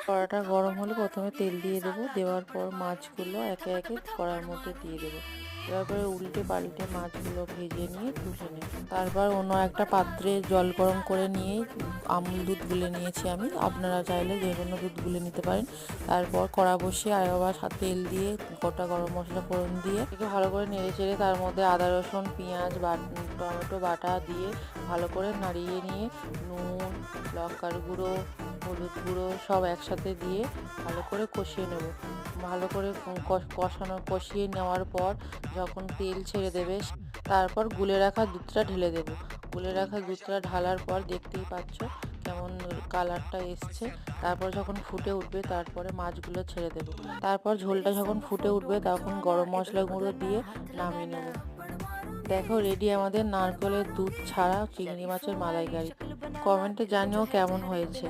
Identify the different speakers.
Speaker 1: কড়াটা গরম হলে প্রথমে তেল দিয়ে দেবো, দেওয়ার পর মাছগুলো একে একে কড়ার মধ্যে দিয়ে দেবো। দেওয়ার পরে উল্টে পাল্টে মাছগুলো ভেজে নিয়ে তুলে নেব। তারপর অন্য একটা পাত্রে জল গরম করে নিয়ে আমুল দুধ গুলে নিয়েছি আমি, আপনারা চাইলে যে কোনো দুধ গুলে নিতে পারেন। তারপর কড়া বসিয়ে আবার তেল দিয়ে গোটা গরম মশলা ফোড়ন দিয়ে একটু ভালো করে নেড়ে চেড়ে তার মধ্যে আদা রসুন পেঁয়াজ টমেটো বাটা দিয়ে ভালো করে নাড়িয়ে নিয়ে নুন, লঙ্কার গুঁড়ো, হলুদ গুঁড়ো সব একসাথে দিয়ে ভালো করে কষিয়ে নেব। ভালো করে কষিয়ে নেওয়ার পর যখন তেল ছেড়ে দেবে, তারপর গুলে রাখা দুধটা ঢেলে দেব। গুলে রাখা দুধটা ঢালার পর দেখতেই পাচ্ছ কেমন কালারটা এসছে। তারপর যখন ফুটে উঠবে তারপরে মাছগুলো ছেড়ে দেব। তারপর ঝোলটা যখন ফুটে উঠবে তখন গরম মশলা গুঁড়ো দিয়ে নামিয়ে নেব। দেখো রেডি আমাদের নারকেলের দুধ ছাড়া চিংড়ি মাছের মালাইকারি। কমেন্টে জানিও কেমন হয়েছে।